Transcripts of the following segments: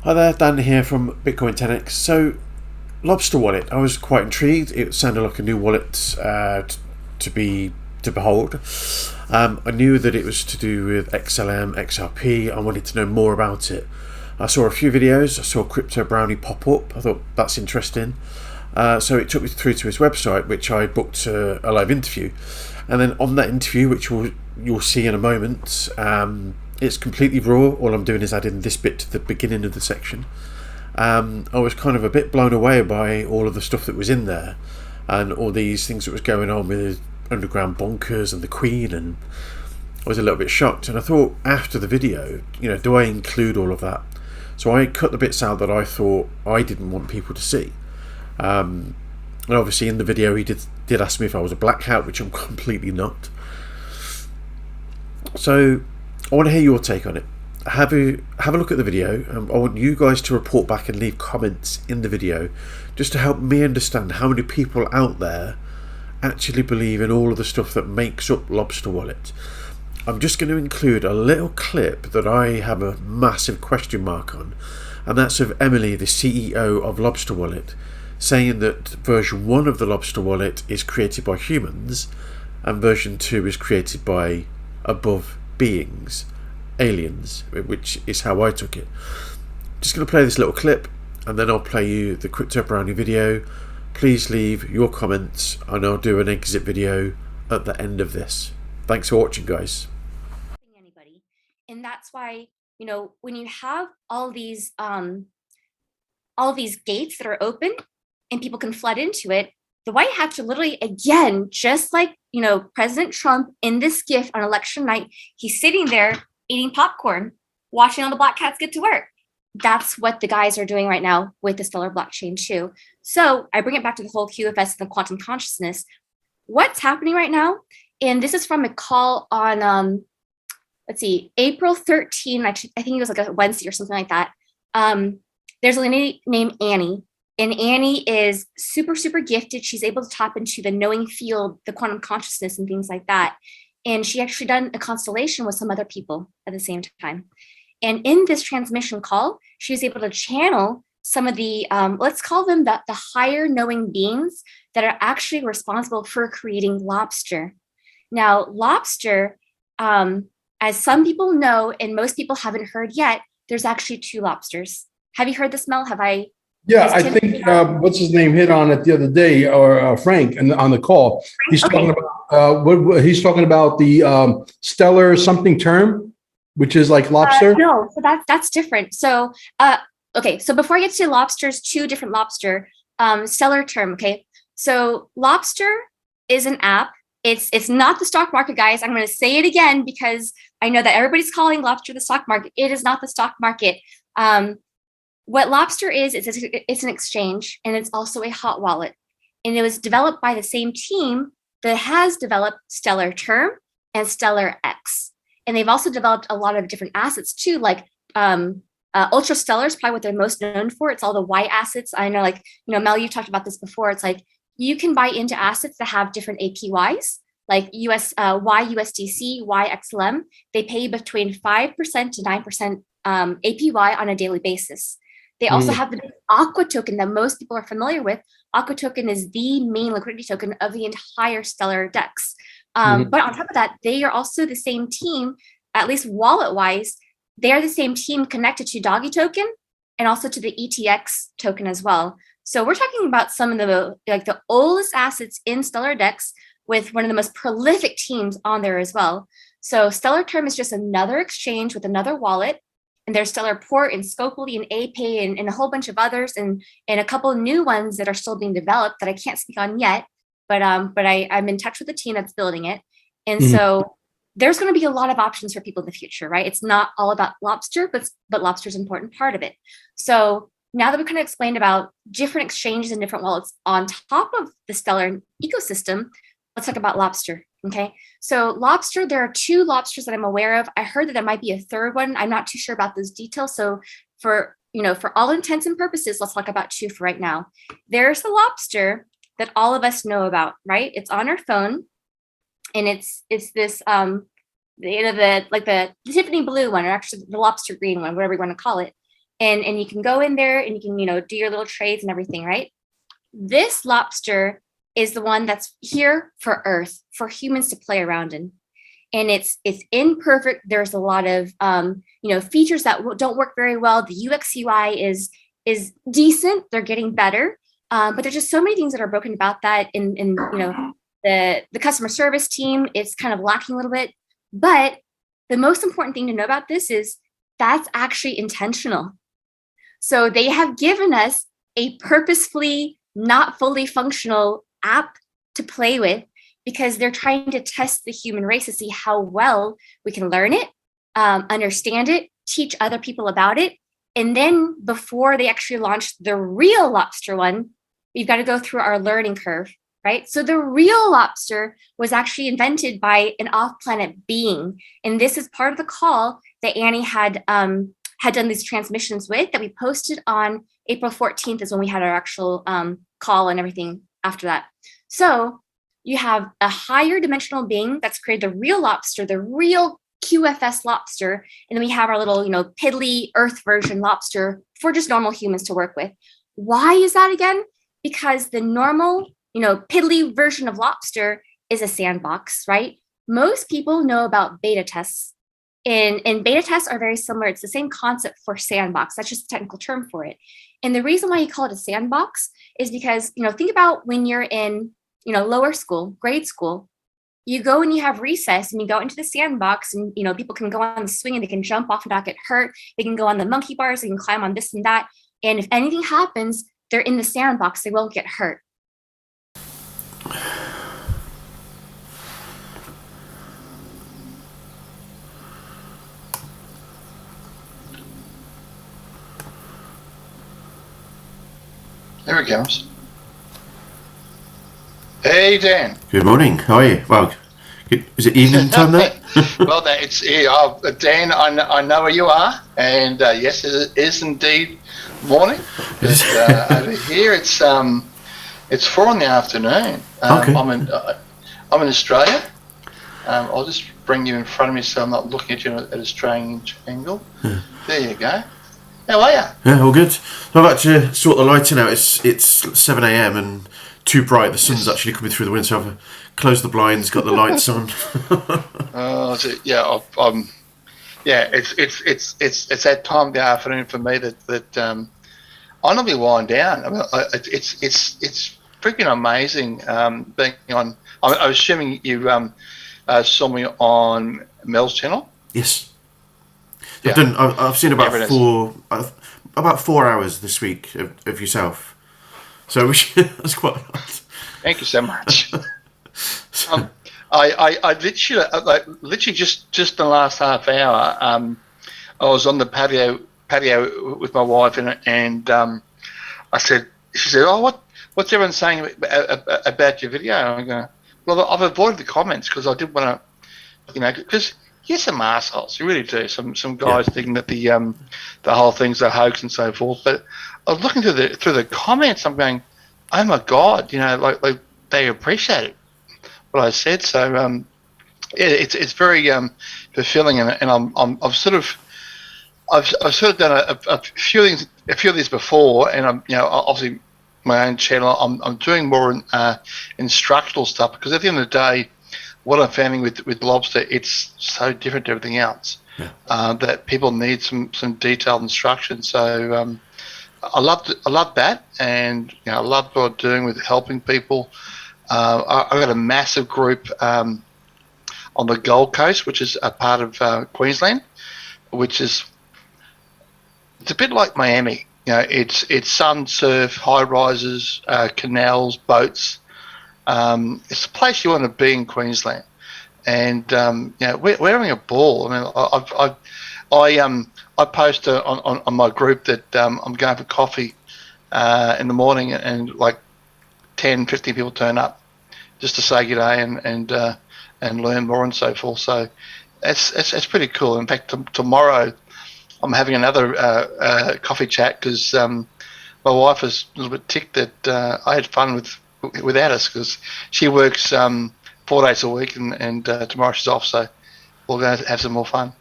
Hi there, Dan here from Bitcoin 10x. So, Lobstr wallet, I was quite intrigued. It sounded like a new wallet to behold. I knew that it was to do with XLM, XRP. I wanted to know more about it. I saw a few videos. I saw Crypto Brownie pop up. I thought that's interesting. So it took me through to his website, which I booked a live interview, and then on that interview, which you'll see in a moment, it's completely raw. All I'm doing is adding this bit to the beginning of the section. I was kind of a bit blown away by all of the stuff that was in there, and all these things that was going on with underground bonkers and the Queen, and I was a little bit shocked. And I thought after the video, do I include all of that? So I cut the bits out that I thought I didn't want people to see. And obviously in the video he did ask me if I was a black hat, which I'm completely not. So I want to hear your take on it. Have a look at the video. I want you guys to report back and leave comments in the video, just to help me understand how many people out there actually believe in all of the stuff that makes up Lobstr Wallet. I'm just going to include a little clip that I have a massive question mark on, and that's of Emily, the CEO of Lobstr Wallet, saying that version 1 of the Lobstr Wallet is created by humans and version 2 is created by above beings, aliens, which is how I took it. Just going to play this little clip and then I'll play you the Crypto Brownie video. Please leave your comments and I'll do an exit video at the end of this. Thanks for watching, guys. Anybody. And that's why, when you have all these gates that are open and people can flood into it, the White House should literally, again, just like, President Trump in this gift on election night, he's sitting there eating popcorn, watching all the black cats get to work. That's what the guys are doing right now with the Stellar blockchain too. So I bring it back to the whole QFS and the quantum consciousness. What's happening right now, and this is from a call on, April 13, I think it was like a Wednesday or something like that. There's a lady named Annie, and Annie is super, super gifted. She's able to tap into the knowing field, the quantum consciousness and things like that. And she actually done a constellation with some other people at the same time. And in this transmission call, she was able to channel some of the, let's call them the higher knowing beings that are actually responsible for creating Lobstr. Now, Lobstr, as some people know, and most people haven't heard yet, there's actually two Lobsters. Have you heard this, Mel? Yeah, I think what's his name hit on it the other day, or Frank, and on the call. He's talking about he's talking about the stellar something term, which is like lobster. No, so that's different. So okay, so before I get to Lobsters, two different Lobstr, stellar term. Okay, so Lobstr is an app. It's not the stock market, guys. I'm going to say it again because I know that everybody's calling Lobstr the stock market. It is not the stock market. What Lobstr is it's an exchange, and it's also a hot wallet. And it was developed by the same team that has developed Stellar Term and Stellar X. And they've also developed a lot of different assets too, like Ultra Stellar is probably what they're most known for. It's all the Y assets. I know, Mel, you've talked about this before. It's like you can buy into assets that have different APYs, like YUSDC, YXLM. They pay between 5% to 9% APY on a daily basis. They also have the Aqua token that most people are familiar with. Aqua token is the main liquidity token of the entire Stellar DEX. But on top of that, they are also the same team, at least wallet-wise. They are the same team connected to Doggy token and also to the ETX token as well. So we're talking about some of the oldest assets in Stellar DEX with one of the most prolific teams on there as well. So Stellar Term is just another exchange with another wallet. And there's Stellar Port and Scopely and APay and a whole bunch of others and a couple of new ones that are still being developed that I can't speak on yet. But I'm in touch with the team that's building it. And so there's going to be a lot of options for people in the future, right? It's not all about Lobstr, but Lobstr is an important part of it. So now that we kind of explained about different exchanges and different wallets on top of the Stellar ecosystem, let's talk about Lobstr. Okay, so Lobstr, there are two Lobsters that I'm aware of. I heard that there might be a third one. I'm not too sure about those details. So for all intents and purposes, let's talk about two for right now. There's the Lobstr that all of us know about, right? It's on our phone, and it's this the Tiffany blue one, or actually the Lobstr green one, whatever you want to call it. and you can go in there and you can, do your little trades and everything, right? This Lobstr is the one that's here for Earth, for humans to play around in. And it's imperfect. There's a lot of features that don't work very well. The UX UI is decent. They're getting better, but there's just so many things that are broken about that. In the customer service team, it's kind of lacking a little bit. But the most important thing to know about this is that's actually intentional. So they have given us a purposefully not fully functional app to play with, because they're trying to test the human race to see how well we can learn it, understand it, teach other people about it. And then before they actually launch the real Lobstr one, we've got to go through our learning curve, right? So the real Lobstr was actually invented by an off-planet being. And this is part of the call that Annie had done these transmissions with, that we posted on April 14th is when we had our actual call and everything after that. So you have a higher dimensional being that's created the real Lobstr, the real QFS Lobstr, and then we have our little, piddly Earth version Lobstr for just normal humans to work with. Why is that again? Because the normal, piddly version of Lobstr is a sandbox, right? Most people know about beta tests, and beta tests are very similar. It's the same concept for sandbox. That's just a technical term for it. And the reason why you call it a sandbox is because, think about when you're in lower school, grade school, you go and you have recess and you go into the sandbox and, people can go on the swing and they can jump off and not get hurt. They can go on the monkey bars, they can climb on this and that. And if anything happens, they're in the sandbox, they won't get hurt. There it comes. Hey, Dan. Good morning. How are you? Well, is it evening time there? Well, it's Dan. I know where you are, and yes, it is indeed morning. But over here, it's 4 in the afternoon. Okay. I'm in Australia. I'll just bring you in front of me so I'm not looking at you at a strange angle. Yeah. There you go. How are you? Yeah, all good. I'm about to sort the lighting out. It's 7 a.m. and too bright. The sun's actually coming through the window, so I've closed the blinds, got the lights on. Yeah, it's that time of the afternoon for me that I normally wind down. I mean, it's freaking amazing being on. I'm assuming you saw me on Mel's channel. Yes. Yeah. I've seen about 4 hours this week of yourself. So that's quite a lot. Thank you so much. I literally just the last half hour. I was on the patio with my wife, and I said, she said, "Oh, what's everyone saying about your video?" And I'm going, "Well, I've avoided the comments because I didn't want to, because you get some assholes, you really do. Some guys thinking that the whole thing's a hoax and so forth." But I was looking through the comments. I'm going, "Oh my God!" Like they appreciate what I said. So it's very fulfilling, and I've sort of done a few of these before, and I'm obviously my own channel. I'm doing more instructional stuff, because at the end of the day, what I'm finding with Lobstr, it's so different to everything else. Yeah. That people need some detailed instruction. So I love that, and I love what I'm doing with helping people. I've got a massive group on the Gold Coast, which is a part of Queensland, which is, it's a bit like Miami. It's sun, surf, high rises, canals, boats. It's a place you want to be in Queensland, and we're having a ball. I mean, I post on my group that I'm going for coffee in the morning, and like 10, 15 people turn up just to say good day and learn more and so forth. So it's pretty cool. In fact, tomorrow I'm having another coffee chat, because my wife is a little bit ticked that I had fun without us, because she works 4 days a week, and tomorrow she's off. So we're going to have some more fun.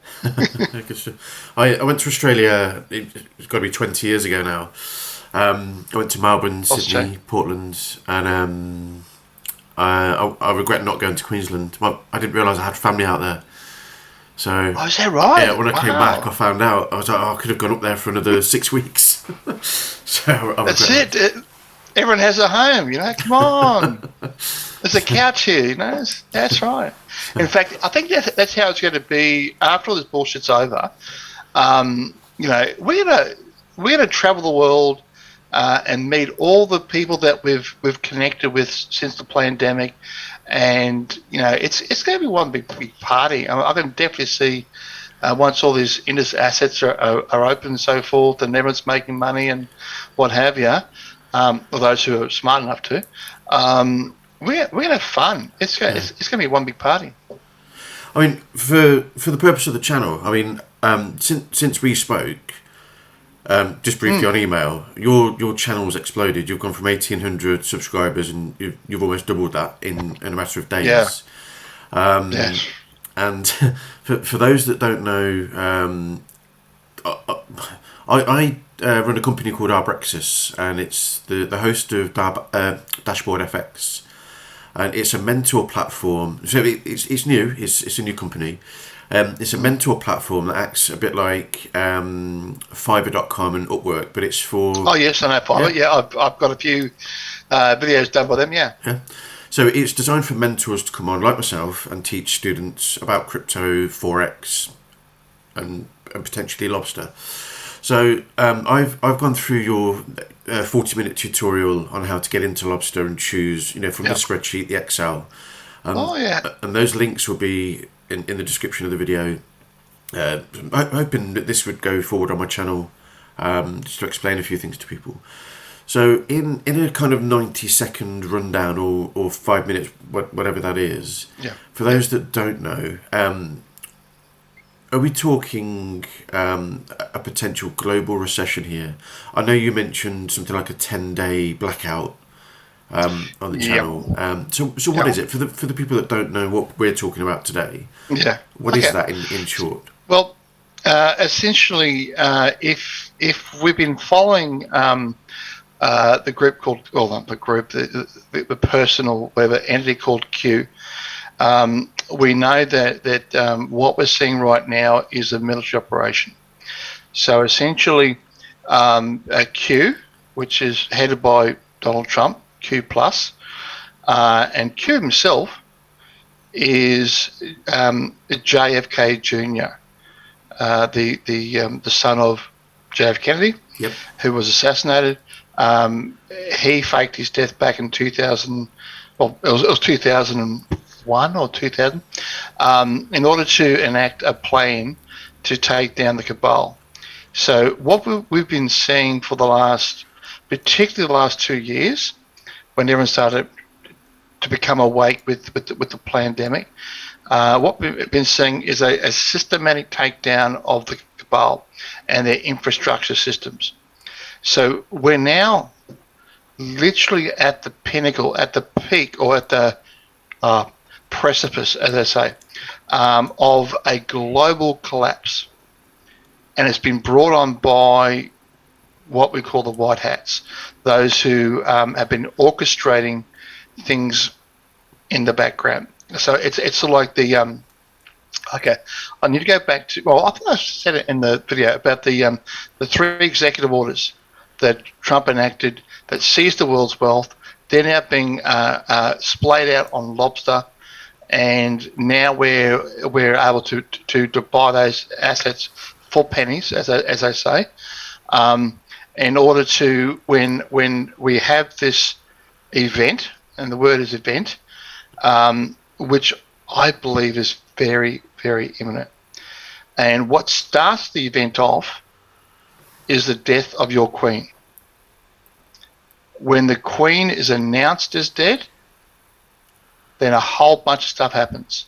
I went to Australia. It's got to be 20 years ago now. I went to Melbourne, Sydney, Portland, and I regret not going to Queensland. I didn't realise I had family out there. So, is that right? Yeah, when I came back, I found out. I was like, I could have gone up there for another 6 weeks. So that's it. Everyone has a home, Come on, there's a couch here, That's right. In fact, I think that's how it's going to be after all this bullshit's over. We're gonna travel the world and meet all the people that we've connected with since the pandemic, and it's going to be one big party. I can definitely see once all these indus assets are open and so forth, and everyone's making money and what have you. Or those who are smart enough to, we're gonna have fun. It's gonna be one big party. I mean, for the purpose of the channel, I mean, since we spoke, just briefly on email, your channel's exploded. You've gone from 1,800 subscribers, and you've almost doubled that in a matter of days. Yeah. Yes. And for those that don't know, I run a company called Arbrexis, and it's the host of Dashboard FX, and it's a mentor platform. So it's new. It's a new company. It's a mentor platform that acts a bit like Fiverr.com and Upwork, but it's for. Oh yes, I know Fiverr. Yeah, I've got a few videos done by them. Yeah. So it's designed for mentors to come on, like myself, and teach students about crypto, forex, and potentially Lobstr. So I've gone through your 40-minute tutorial on how to get into Lobstr and choose, from the spreadsheet, the Excel. And those links will be in the description of the video. I'm hoping that this would go forward on my channel, just to explain a few things to people. So in a kind of 90-second rundown or 5 minutes, whatever that is, for those that don't know, are we talking a potential global recession here? I know you mentioned something like a 10-day blackout on the channel. So what is it for the people that don't know what we're talking about today? Yeah. What is that in short? Well, essentially, if we've been following the group called, well, not the group, the personal whatever entity called Q. We know that what we're seeing right now is a military operation. So essentially, a Q, which is headed by Donald Trump, Q plus, and Q himself is JFK Jr., the son of JF Kennedy, who was assassinated. He faked his death back in 2000. Well, it was 2001 or 2000, in order to enact a plan to take down the cabal. So what we've been seeing for particularly the last 2 years, when everyone started to become awake with the pandemic, what we've been seeing is a systematic takedown of the cabal and their infrastructure systems. So we're now literally at the pinnacle, at the peak, or at the precipice, as I say, of a global collapse. And it's been brought on by what we call the white hats, those who have been orchestrating things in the background. So it's sort of like the okay, I need to go back to, well, I think I said it in the video about the 3 executive orders that Trump enacted that seized the world's wealth. They're now being splayed out on Lobstr, and now we're able to buy those assets for pennies, as I say, in order to, when we have this event, and the word is event, which I believe is very, very imminent. And what starts the event off is the death of your queen. When the queen is announced as dead, then a whole bunch of stuff happens.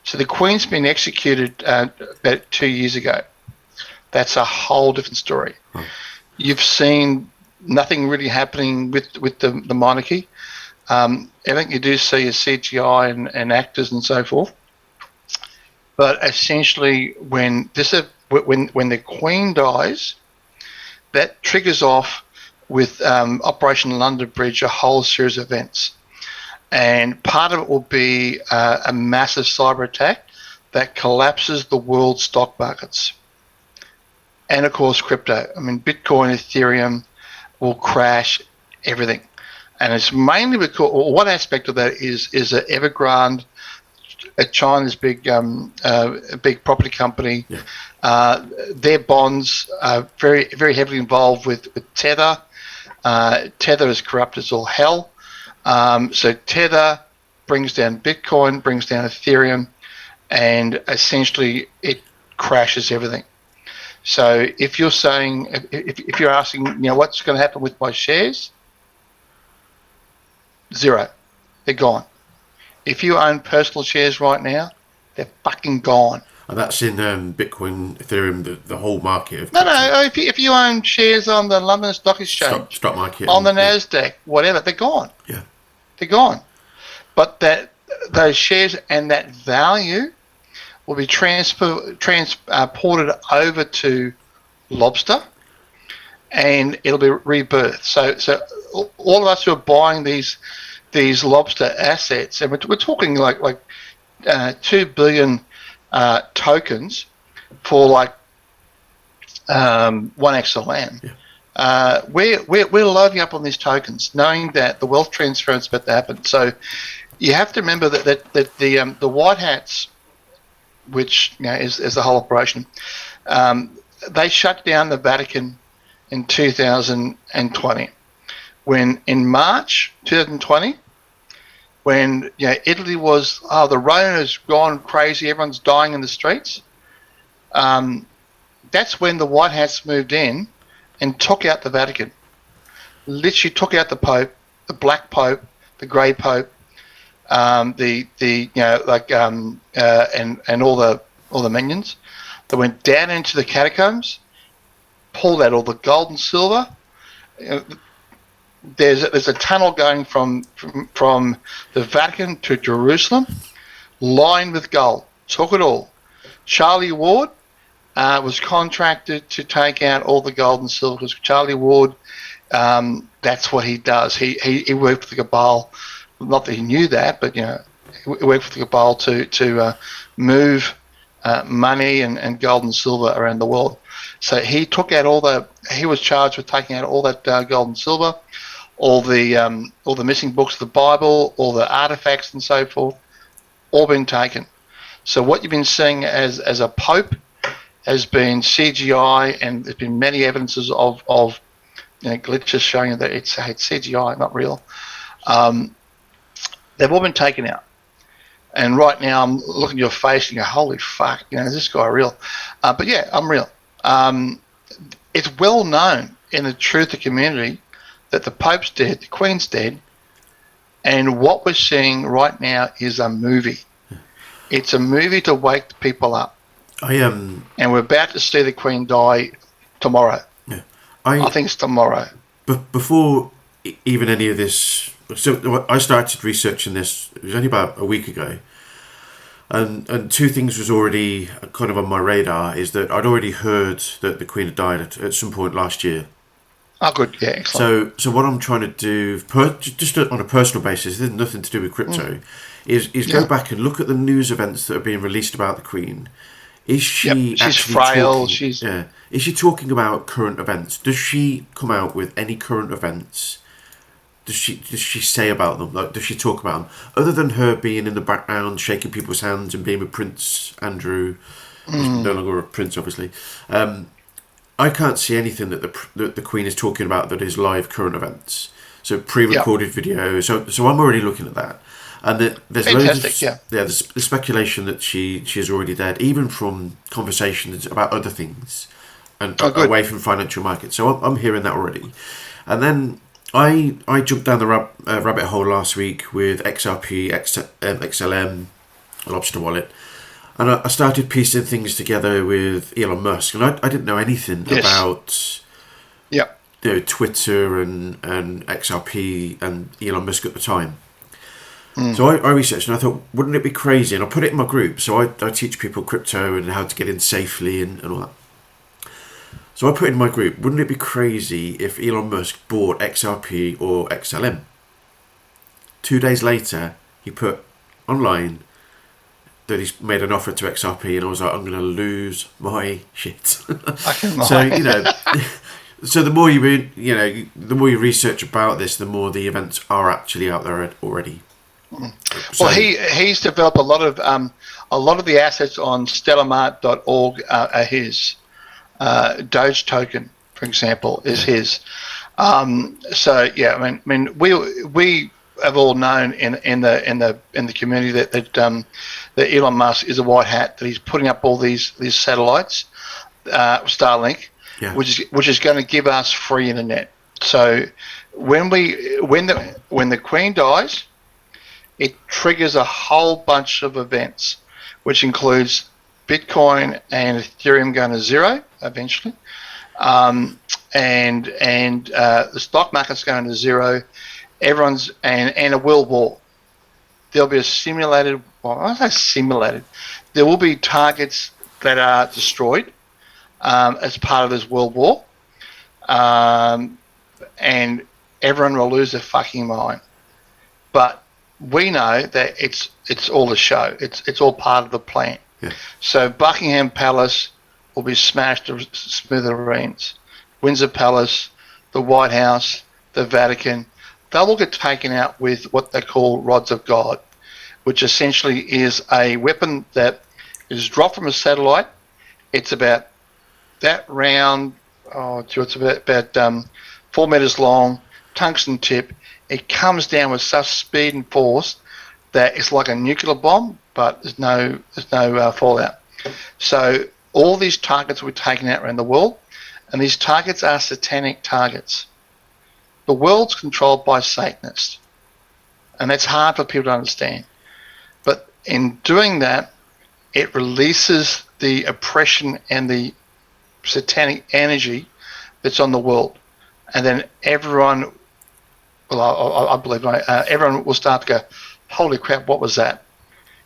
So the queen's been executed about 2 years ago. That's a whole different story. You've seen nothing really happening with the monarchy. Everything you do see is CGI and actors and so forth. But essentially, when the Queen dies, that triggers off with Operation London Bridge a whole series of events, and part of it will be a massive cyber attack that collapses the world stock markets, and of course crypto. I mean, Bitcoin, Ethereum will crash everything, and it's mainly because one aspect of that is that Evergrande, China's big property company. Yeah. Their bonds are very, very heavily involved with Tether. Tether is corrupt as all hell. So Tether brings down Bitcoin, brings down Ethereum, and essentially it crashes everything. So if you're saying, if you're asking, what's going to happen with my shares? Zero. They're gone. If you own personal shares right now, they're fucking gone. And that's in Bitcoin, Ethereum, the whole market. No. If you own shares on the London Stock Exchange, stock market, on the Nasdaq, whatever, they're gone. Yeah, they're gone. But those shares and that value will be transported over to Lobstr, and it'll be rebirthed. So all of us who are buying these Lobstr assets, and we're talking like 2 billion tokens for like 1 XLM. Yeah. We're loading up on these tokens, knowing that the wealth transfer is about to happen. So you have to remember that the white hats, which is the whole operation, they shut down the Vatican in 2020. When in March 2020, when Italy was, the Rona's gone crazy, everyone's dying in the streets, that's when the white hats moved in and took out the Vatican. Literally took out the Pope, the Black Pope, the Grey Pope, and all the minions. They went down into the catacombs, pulled out all the gold and silver. There's a tunnel going from the Vatican to Jerusalem, lined with gold. Took it all. Charlie Ward was contracted to take out all the gold and silver, because Charlie Ward, that's what he does. He worked for the cabal. Not that he knew that, but he worked for the cabal to move money and gold and silver around the world. So he took out he was charged with taking out all that gold and silver, all the missing books of the Bible, all the artifacts and so forth, all been taken. So what you've been seeing as a pope has been CGI, and there's been many evidences of glitches showing that it's CGI, not real. They've all been taken out. And right now I'm looking at your face and you go, holy fuck, is this guy real? But yeah, I'm real. It's well known in the truther community that the Pope's dead, the Queen's dead, and what we're seeing right now is a movie. It's a movie to wake the people up. And we're about to see the Queen die tomorrow. Yeah. I think it's tomorrow. But before even any of this, so I started researching this, it was only about a week ago. And two things was already kind of on my radar, is that I'd already heard that the Queen had died at some point last year. Oh, good, yeah, excellent. So what I'm trying to do, just on a personal basis, there's nothing to do with crypto, is go back and look at the news events that are being released about the Queen. Is she she's actually frail? Talking, is she talking about current events? Does she come out with any current events? Does she say about them? Like, does she talk about them? Other than her being in the background, shaking people's hands and being with Prince Andrew, who's no longer a prince, obviously. I can't see anything that the Queen is talking about that is live current events. So pre-recorded video. So I'm already looking at that. And there's fantastic, loads of, there's the speculation that she is already dead, even from conversations about other things and away from financial markets. So I'm hearing that already. And then I jumped down the rabbit hole last week with XRP, XLM, Lobstr wallet, and I started piecing things together with Elon Musk, and I didn't know anything about Twitter and XRP and Elon Musk at the time. So I researched and I thought, wouldn't it be crazy? And I put it in my group. So I teach people crypto and how to get in safely and all that. So I put in my group, wouldn't it be crazy if Elon Musk bought XRP or XLM? 2 days later, he put online that he's made an offer to XRP, and I was like, I'm going to lose my shit. So, you know, so the more the more you research about this, the more the events are actually out there already. So, Well, he's developed a lot of the assets on stellarmart.org are his. Doge token, for example, is his. So yeah, I mean, we have all known in the community that Elon Musk is a white hat, that he's putting up all these satellites, Starlink, which is going to give us free internet. So when the Queen dies, it triggers a whole bunch of events, which includes Bitcoin and Ethereum going to zero eventually, and the stock market's going to zero. Everyone's and a world war. There'll be a simulated. Well, I say simulated. There will be targets that are destroyed as part of this world war, and everyone will lose their fucking mind. But we know that it's all a show. It's all part of the plan. Yeah. So Buckingham Palace will be smashed to smithereens. Windsor Palace, the White House, the Vatican, they'll all get taken out with what they call rods of God, which essentially is a weapon that is dropped from a satellite. It's about that round. It's about 4 meters long, tungsten tip. It comes down with such speed and force that it's like a nuclear bomb, but there's no fallout. So all these targets will be taken out around the world, and these targets are satanic targets. The world's controlled by Satanists, and that's hard for people to understand. But in doing that, it releases the oppression and the satanic energy that's on the world, and then everyone, well, I believe everyone will start to go, holy crap, what was that?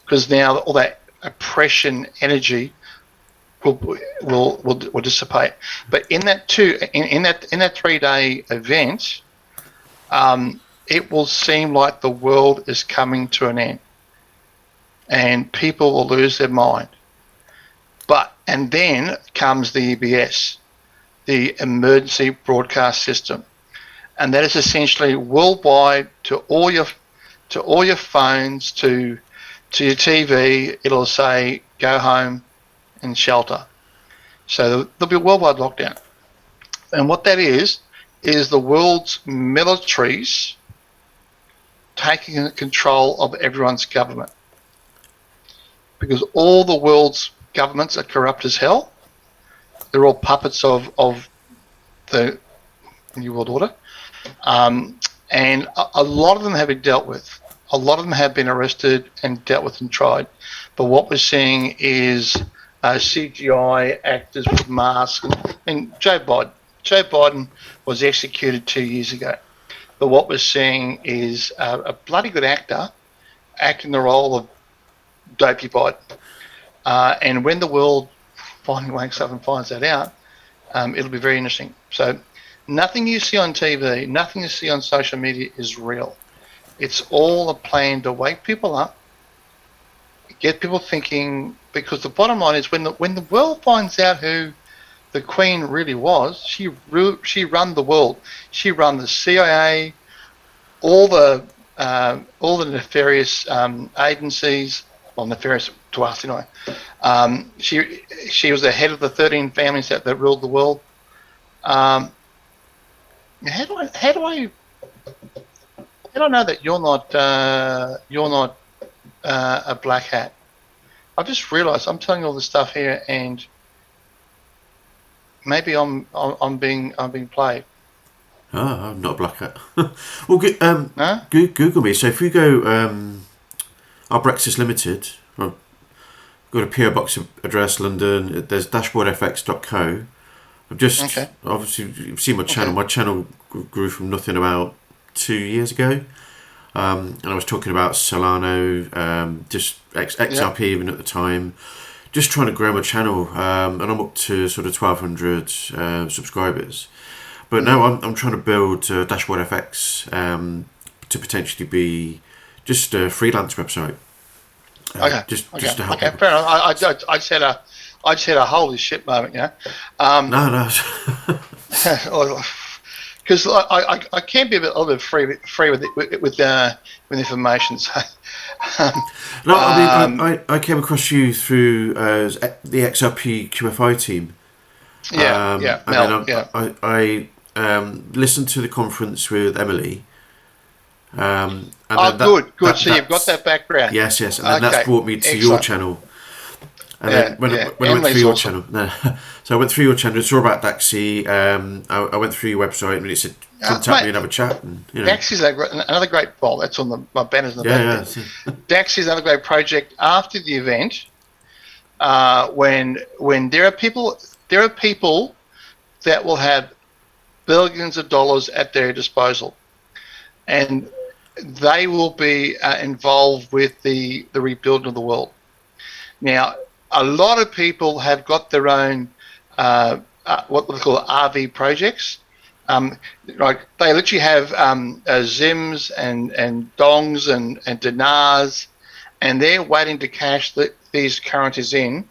Because now all that oppression energy will dissipate. But in that in that 3-day event, it will seem like the world is coming to an end, and people will lose their mind. And then comes the EBS, the Emergency Broadcast System, and that is essentially worldwide to all your phones, to your TV. It'll say go home and shelter. So there'll be a worldwide lockdown, and what that is the world's militaries taking control of everyone's government, because all the world's governments are corrupt as hell. They're all puppets of the New World Order, and a lot of them have been dealt with. A lot of them have been arrested and dealt with and tried. But what we're seeing is CGI actors with masks. And Joe Biden was executed 2 years ago. But what we're seeing is a bloody good actor acting the role of Dopey Biden. And when the world finally wakes up and finds that out, it'll be very interesting. So nothing you see on TV, nothing you see on social media is real. It's all a plan to wake people up, get people thinking, because the bottom line is when the world finds out who the Queen really was, she run the world. She run the CIA, all the nefarious agencies. Well, nefarious to us anyway. She was the head of the 13 families that ruled the world. How do I know that you're not a black hat? I've just realised I'm telling you all this stuff here, and maybe I'm being played. Oh, I'm not a black hat. Well, Google me. So if you go our Brexit Limited, I've got a PO box address, London. There's dashboardfx.co. I've just obviously you've seen my channel. My channel grew from nothing about 2 years ago. And I was talking about Solano, just XRP even at the time, just trying to grow my channel, and I'm up to sort of 1,200 subscribers. But now I'm trying to build Dashboard FX to potentially be just a freelance website. Just to help people. Fair enough. I just had a holy shit moment, you know. No. Because I can be a little bit free with information. So, no, I mean, I came across you through the XRP QFI team. I listened to the conference with Emily. And good. So you've got that background. Yes, and then that's brought me to your channel. And then when I went through your channel, so I went through your channel, saw about Daxi. I went through your website and it said contact me and have a chat. And, you know. Daxi's another great. Well, that's on my banners in the back. Daxi's another great project. After the event, when there are people that will have billions of dollars at their disposal, and they will be involved with the rebuilding of the world. Now, a lot of people have got their own what we call RV projects. Like they literally have Zims and Dongs and Dinars, and they're waiting to cash these currencies in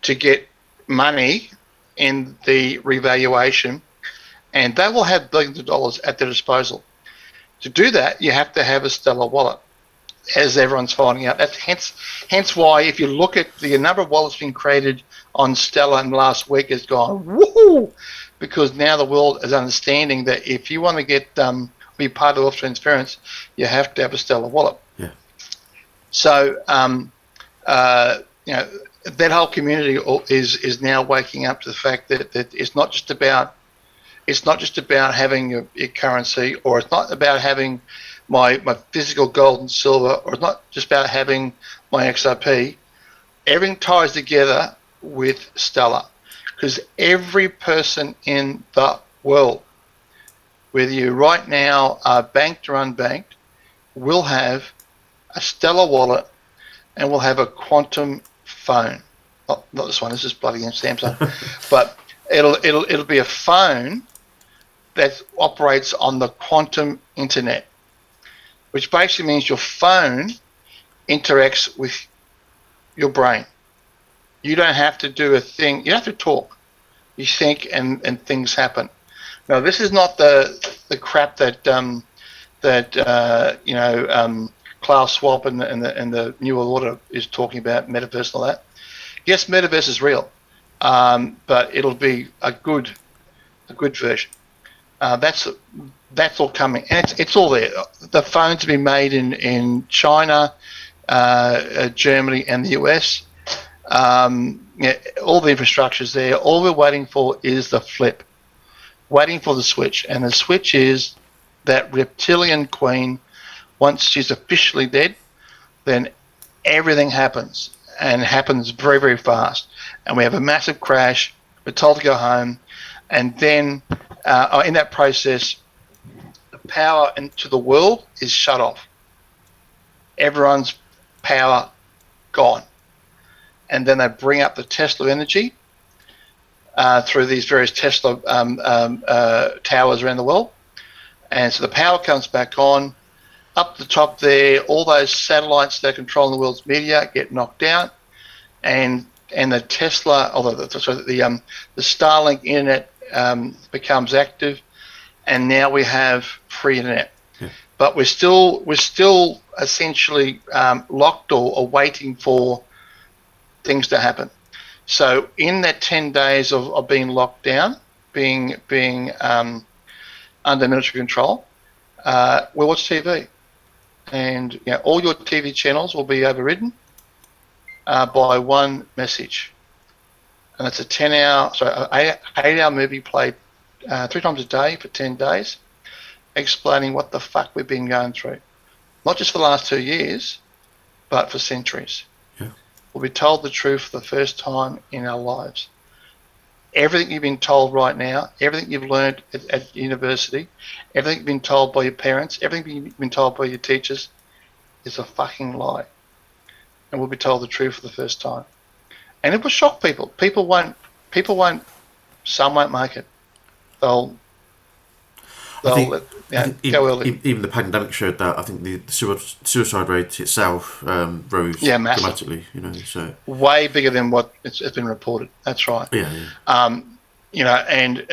to get money in the revaluation, and they will have billions of dollars at their disposal. To do that, you have to have a Stellar wallet, as everyone's finding out. That's hence why, if you look at the number of wallets being created on Stellar in the last week, has gone woohoo, because now the world is understanding that if you want to get be part of wealth transference, you have to have a Stellar wallet. Yeah. So that whole community is now waking up to the fact that it's not just about having your currency, or it's not about having my physical gold and silver, or it's not just about having my XRP. Everything ties together with Stellar, because every person in the world, whether you right now are banked or unbanked, will have a Stellar wallet and will have a quantum phone. Not this one. This is bloody Samsung, but it'll be a phone that operates on the quantum internet, which basically means your phone interacts with your brain. You don't have to do a thing. You don't have to talk. You think, and things happen. Now, this is not the crap that Klaus Schwab and the New World Order is talking about, metaverse and all that. Yes, metaverse is real, but it'll be a good version. That's all coming, and it's all there. The phones have been made in China, Germany, and the US. All the infrastructure's there. All we're waiting for is the flip, waiting for the switch, and the switch is that reptilian queen. Once she's officially dead, then everything happens, and happens very, very fast, and we have a massive crash. We're told to go home, and then in that process, the power into the world is shut off. Everyone's power gone. And then they bring up the Tesla energy through these various Tesla towers around the world. And so the power comes back on. Up the top there, all those satellites that are controlling the world's media get knocked out. And the Tesla, the Starlink internet becomes active, and now we have free internet. Yeah. But we're still essentially locked or waiting for things to happen. So in that 10 days of being locked down, being under military control, we'll watch TV, and all your TV channels will be overridden by one message. And it's a 8-hour movie played 3 times a day for 10 days, explaining what the fuck we've been going through. Not just for the last 2 years, but for centuries. Yeah. We'll be told the truth for the first time in our lives. everything you've been told right now, everything you've learned at university, everything you've been told by your parents, everything you've been told by your teachers is a fucking lie. And we'll be told the truth for the first time. And it will shock people. Some won't make it. They'll go early. Even the pandemic showed that. I think the suicide rate itself rose dramatically. You know, so way bigger than what it's been reported. That's right. Yeah. You know, and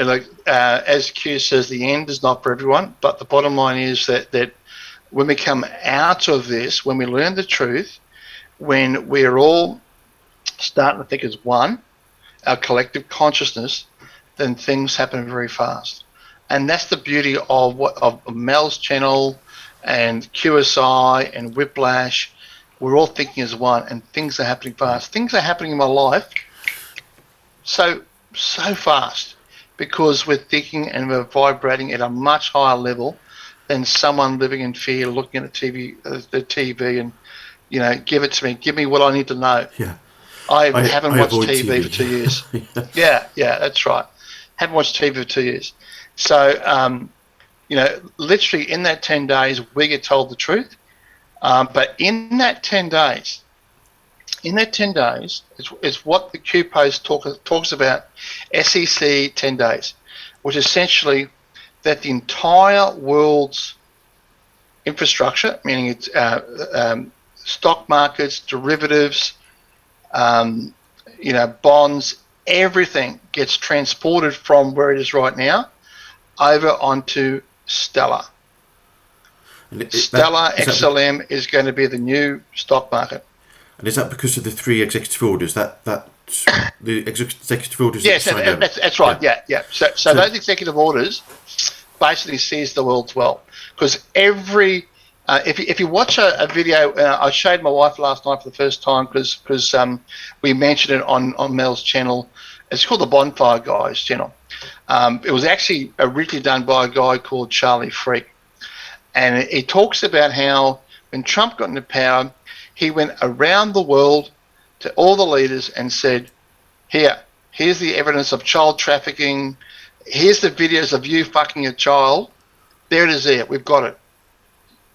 as Q says, the end is not for everyone. But the bottom line is that when we come out of this, when we learn the truth, when we're all starting to think as one, our collective consciousness, then things happen very fast. And that's the beauty of Mel's channel and QSI and Whiplash. We're all thinking as one, and things are happening fast. Things are happening in my life so fast because we're thinking and we're vibrating at a much higher level than someone living in fear, looking at the TV and, you know, give it to me. Give me what I need to know. Yeah. I haven't watched TV for 2 years. Yeah, that's right. Haven't watched TV for 2 years. So, you know, literally in that 10 days, we get told the truth. But in that 10 days, it's what the Q post talks about, SEC 10 days, which essentially that the entire world's infrastructure, meaning it's stock markets, derivatives, you know, bonds, everything gets transported from where it is right now over onto Stellar. Stellar XLM is going to be the new stock market. And is that because of the 3 executive orders? That the executive orders? Yes, that's right. Yeah. So those executive orders basically seize the world's wealth, because every if you watch a video, I showed my wife last night for the first time because we mentioned it on Mel's channel. It's called the Bonfire Guys channel. It was actually originally done by a guy called Charlie Freak, and he talks about how when Trump got into power, he went around the world to all the leaders and said, here's the evidence of child trafficking. Here's the videos of you fucking a child. There it is there. We've got it.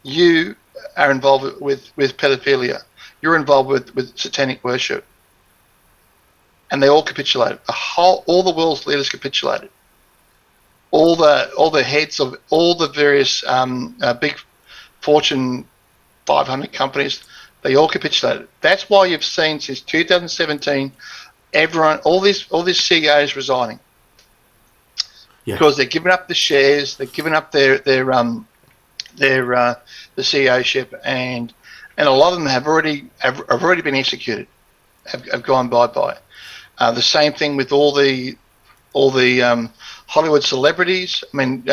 You are involved with pedophilia. You're involved with satanic worship. And they all capitulated. All the world's leaders capitulated. All the heads of all the various big Fortune 500 companies, they all capitulated. That's why you've seen since 2017, all these CEOs resigning. Yeah. Because they're giving up the shares, they're giving up their the CEOship, and a lot of them have already been executed, have gone bye-bye. The same thing with all the Hollywood celebrities. I mean,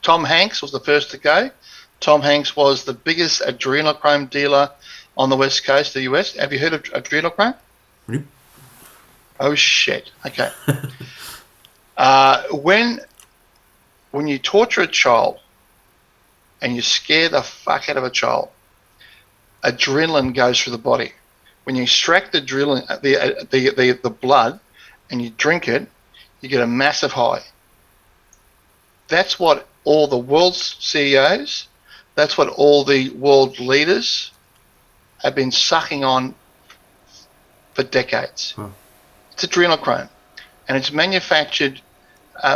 Tom Hanks was the first to go. Tom Hanks was the biggest adrenochrome dealer on the west coast of the US. Have you heard of adrenochrome? Nope. Oh shit. Okay. When you torture a child and you scare the fuck out of a child, adrenaline goes through the body. When you extract the adrenaline, the blood, and you drink it, you get a massive high. That's what all the world's CEOs, that's what all the world leaders have been sucking on for decades. Huh. It's adrenochrome, and it's manufactured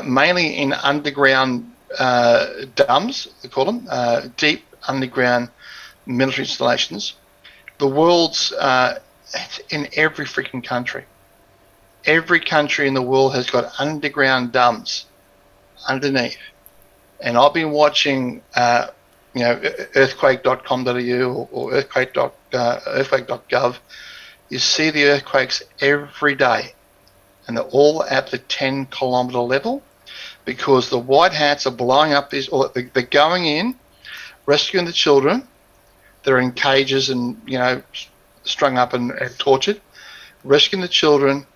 mainly in underground DUMs, they call them, deep underground military installations. The world's in every freaking country. Every country in the world has got underground DUMs underneath. And I've been watching, earthquake.com.au or earthquake.gov. You see the earthquakes every day, and they're all at the 10-kilometer level, because the white hats are blowing up these, or they're going in, rescuing the children. They're in cages and, strung up and tortured, rescuing the children,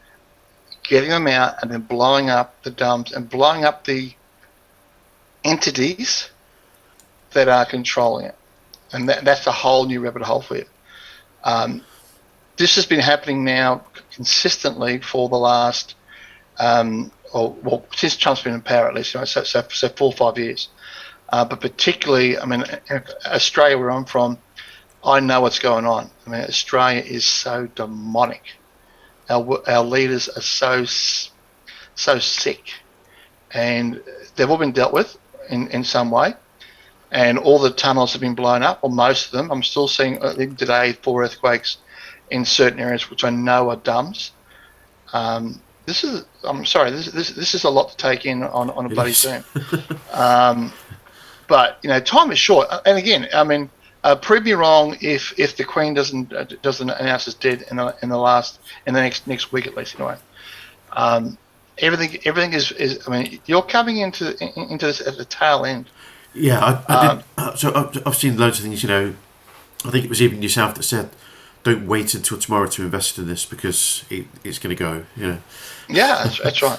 getting them out, and then blowing up the DUMs and blowing up the entities that are controlling it. And that's a whole new rabbit hole for you. This has been happening now consistently for the last 10 or since Trump's been in power at least, so 4 or 5 years. But particularly, I mean, Australia, where I'm from, I know what's going on. I mean, Australia is so demonic. Our leaders are so sick, and they've all been dealt with in some way. And all the tunnels have been blown up, or most of them. I'm still seeing today 4 earthquakes in certain areas, which I know are dums. I'm sorry. This is a lot to take in on a bloody Zoom. But time is short. And again, I mean, prove me wrong if the Queen doesn't announce it's dead in the next week at least. Anyway, everything is. I mean, you're coming into this at the tail end. Yeah, I did. So I've seen loads of things. I think it was even yourself that said, "Don't wait until tomorrow to invest in this because it's going to go." Yeah, that's right.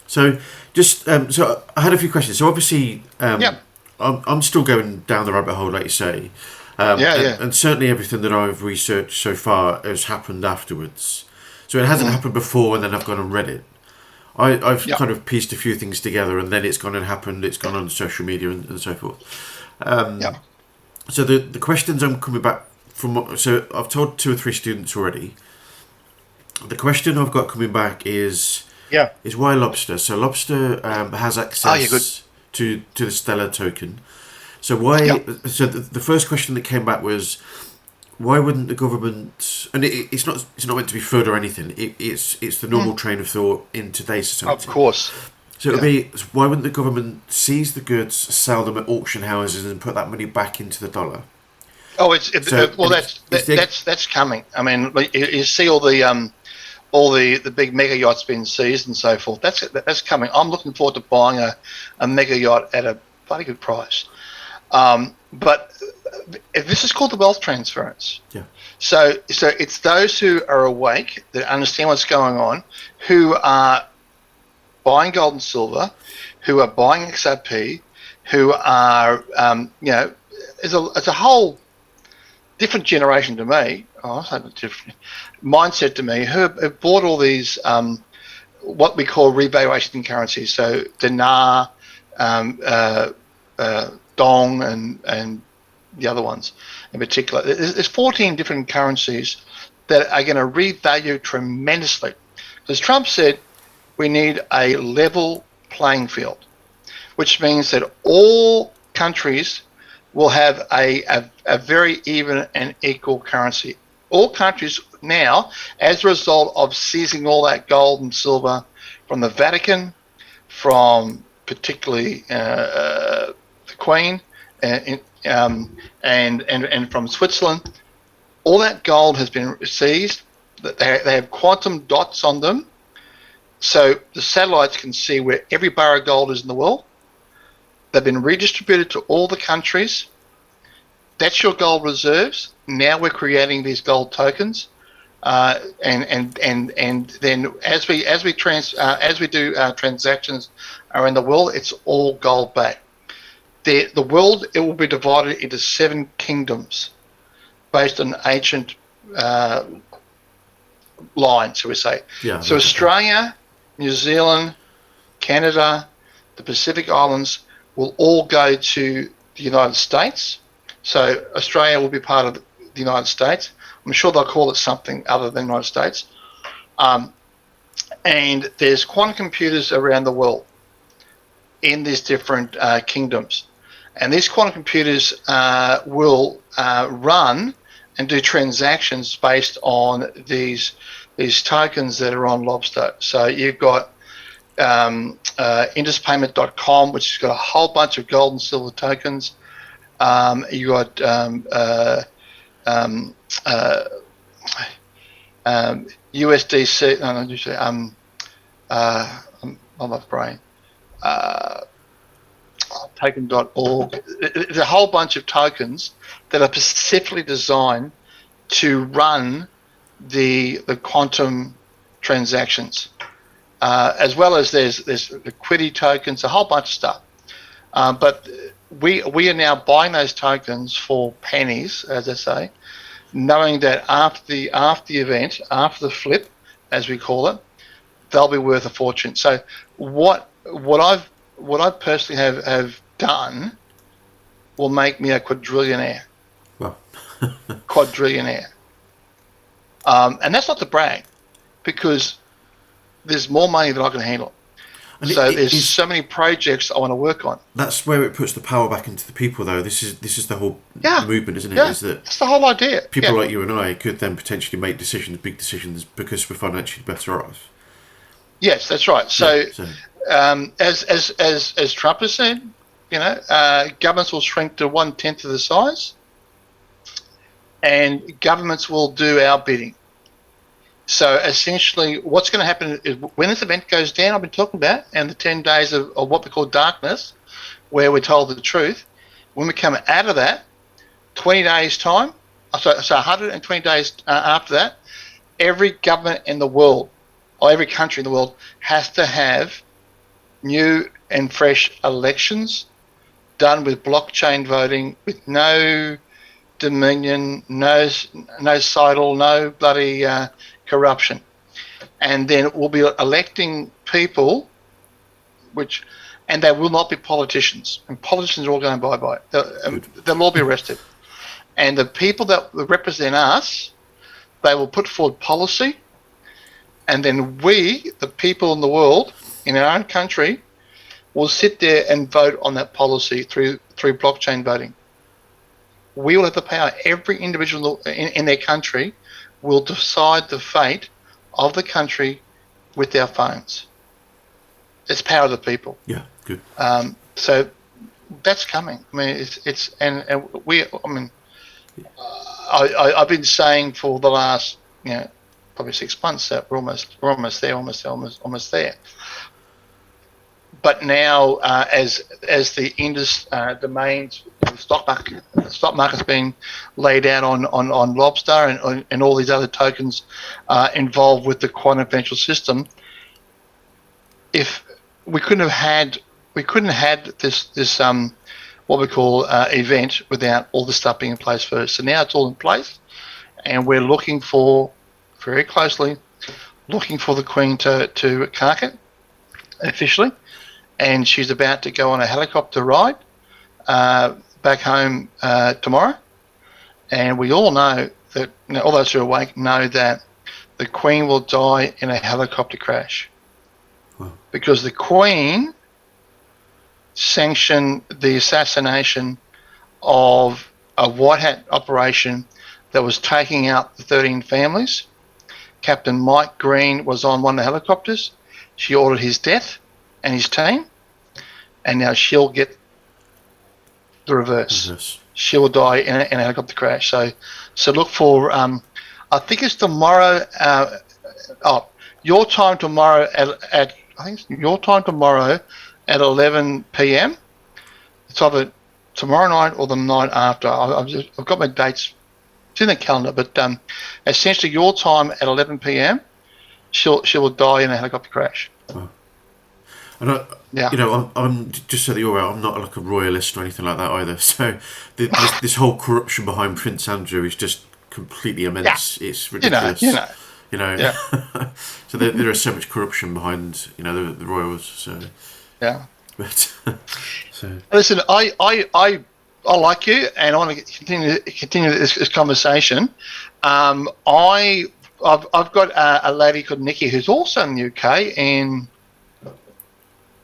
So just so I had a few questions. So obviously, I'm still going down the rabbit hole, like you say. And certainly everything that I've researched so far has happened afterwards. So it hasn't happened before, and then I've gone and read it. I've kind of pieced a few things together, and then it's gone and happened. It's gone on social media and so forth. So the questions I'm coming back from. So I've told 2 or 3 students already. The question I've got coming back is why Lobstr? So Lobstr has access to the Stellar token. So why? So the first question that came back was, why wouldn't the government? And it's not meant to be FUD or anything. It's the normal train of thought in today's society. Of course. So it'll be, why wouldn't the government seize the goods, sell them at auction houses, and put that money back into the dollar? Oh, that's coming. I mean, you see all the big mega yachts being seized and so forth. That's coming. I'm looking forward to buying a mega yacht at a bloody good price. But this is called the wealth transference. Yeah. So it's those who are awake, that understand what's going on, who are buying gold and silver, who are buying XRP, who are it's a whole different generation to me. Different mindset to me, who have bought all these what we call revaluation currencies. So dinar, dong, and the other ones in particular. There's 14 different currencies that are going to revalue tremendously. Because Trump said we need a level playing field, which means that all countries will have a very even and equal currency. All countries now, as a result of seizing all that gold and silver from the Vatican, from particularly the Queen, and from Switzerland, all that gold has been seized. They have quantum dots on them, so the satellites can see where every bar of gold is in the world. They've been redistributed to all the countries. That's your gold reserves. Now we're creating these gold tokens, and then as we do transactions around the world, it's all gold backed. The world, it will be divided into 7 kingdoms based on ancient lines, shall we say. Yeah. So Australia, New Zealand, Canada, the Pacific Islands will all go to the United States. So Australia will be part of the United States. I'm sure they'll call it something other than the United States. And there's quantum computers around the world in these different kingdoms. And these quantum computers will run and do transactions based on these tokens that are on Lobstr. So you've got induspayment.com, which has got a whole bunch of gold and silver tokens. You got USDC. I'm off brain. Token.org. There's a whole bunch of tokens that are specifically designed to run the quantum transactions, as well as there's liquidity tokens, a whole bunch of stuff. But we are now buying those tokens for pennies, as I say, knowing that after the event, after the flip, as we call it, they'll be worth a fortune. So what I personally have done will make me a quadrillionaire. Well, Quadrillionaire. And that's not to brag, because there's more money than I can handle. and So there's so many projects I want to work on. That's where it puts the power back into the people, though. This is the whole movement, isn't it? Yeah, is that that's the whole idea. people like you and I could then potentially make big decisions, because we're financially better off. Yes, that's right. So, as Trump has said, governments will shrink to 1/10 of the size, and governments will do our bidding. So essentially, what's going to happen is when this event goes down, I've been talking about, and the 10 days of what we call darkness, where we're told the truth, when we come out of that, 20 days time, so 120 days after that, every government in the world, or every country in the world, has to have new and fresh elections done with blockchain voting, with no dominion, no sidle, no bloody corruption. And then we'll be electing people, and they will not be politicians. And politicians are all going bye-bye. They'll all be arrested. And the people that represent us, they will put forward policy, and then we, the people in the world, in our own country, will sit there and vote on that policy through blockchain voting. We will have the power. Every individual in their country will decide the fate of the country with their phones. It's power of the people. Yeah, good. So that's coming. I mean, I've been saying for the last, probably 6 months that we're almost there. But now, as the domains, the stock market's been laid out on Lobstr and all these other tokens involved with the quantum financial system, if we couldn't have had this what we call event without all the stuff being in place first. So now it's all in place, and we're looking very closely for the Queen to cark it officially. And she's about to go on a helicopter ride back home tomorrow. And we all know that, all those who are awake know that the Queen will die in a helicopter crash. Wow. Because the Queen sanctioned the assassination of a White Hat operation that was taking out the 13 families. Captain Mike Green was on one of the helicopters. She ordered his death and his team, and now she'll get the reverse. Yes. She will die in a helicopter crash. So look for, I think it's tomorrow, your time tomorrow at 11 p.m. It's either tomorrow night or the night after. I've got my dates. It's in the calendar, but essentially your time at 11 p.m. she will die in a helicopter crash. Wow. And I'm just so that you're aware, I'm not like a royalist or anything like that either. So this whole corruption behind Prince Andrew is just completely immense. Yeah. It's ridiculous. Yeah. So there is so much corruption behind the royals. So yeah. But so listen, I like you, and I want to continue this conversation. I've got a lady called Nikki who's also in the UK in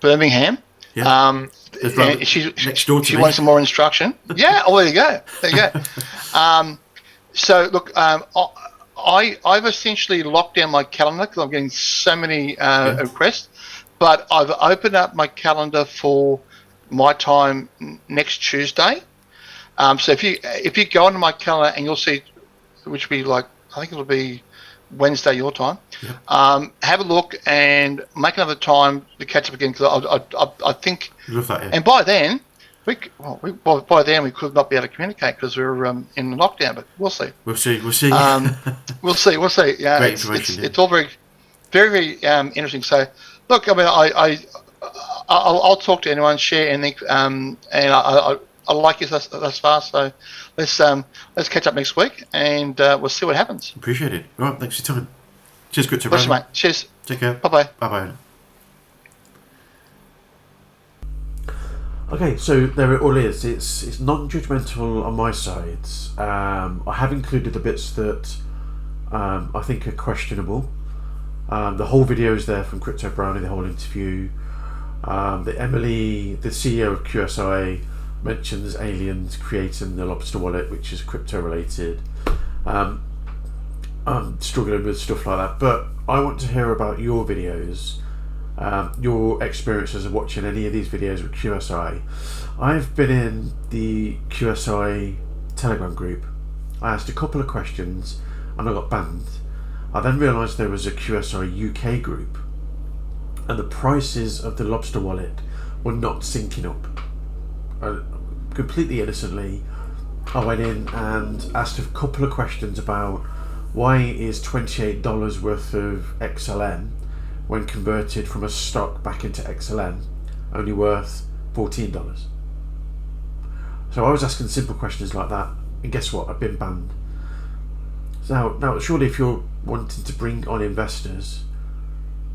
Birmingham. Yeah. She next door to she me. wanted some more instruction. Yeah. Oh, there you go. So look, I've essentially locked down my calendar because I'm getting so many requests. But I've opened up my calendar for my time next Tuesday. So if you go onto my calendar and you'll see, which will be I think it'll be Wednesday your time. Yeah. Have a look and make another time to catch up again, because I think. Love that, yeah. And by then, we could not be able to communicate because we're in lockdown. But we'll see. We'll see. We'll see. Yeah, Great information. It's all very, very interesting. So look, I mean, I'll talk to anyone, share anything, and I like you thus far. So let's catch up next week, and we'll see what happens. Appreciate it. All right, thanks for your time. Cheers, Crypto Bless Brownie. you, mate. Cheers. Take care. Bye bye. Bye bye. Okay, so there it all is. It's non-judgmental on my side. I have included the bits that I think are questionable. The whole video is there from Crypto Brownie, the whole interview. The Emily, the CEO of QSI, mentions aliens creating the Lobstr wallet, which is crypto related. I'm struggling with stuff like that, but I want to hear about your videos, your experiences of watching any of these videos with QSI. I've been in the QSI Telegram group. I asked a couple of questions and I got banned. I then realised there was a QSI UK group and the prices of the Lobstr wallet were not syncing up. Completely innocently, I went in and asked a couple of questions about why is $28 worth of XLM, when converted from a stock back into XLM, only worth $14. So I was asking simple questions like that, and guess what? I've been banned. So now surely if you're wanting to bring on investors,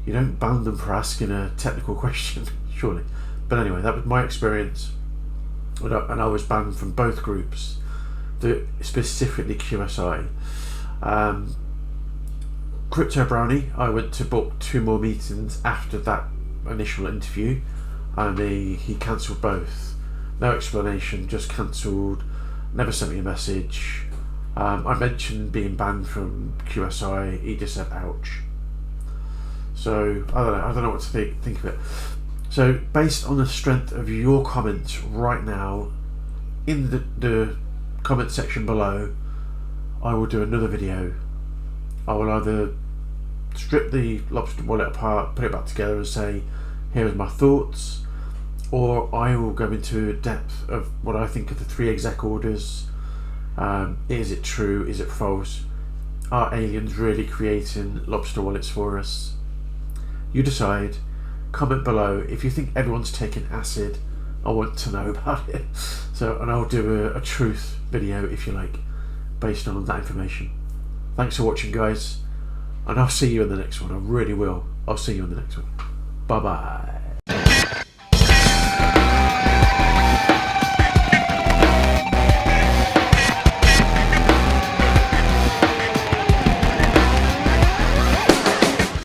you don't ban them for asking a technical question, surely. But anyway, that was my experience, and I was banned from both groups, specifically QSI. Crypto Brownie, I went to book 2 more meetings after that initial interview, and he cancelled both. No explanation, just cancelled, never sent me a message. I mentioned being banned from QSI, he just said ouch. So I don't know what to think of it. So based on the strength of your comments right now in the comment section below, I will do another video. I will either strip the Lobstr wallet apart, put it back together and say, here's my thoughts, or I will go into depth of what I think of the 3 exec orders. Is it true? Is it false? Are aliens really creating Lobstr wallets for us? You decide. Comment below. If you think everyone's taking acid, I want to know about it. And I'll do a truth video, if you like, based on that information. Thanks for watching, guys, and I'll see you in the next one. I really will. I'll see you in the next one. Bye bye.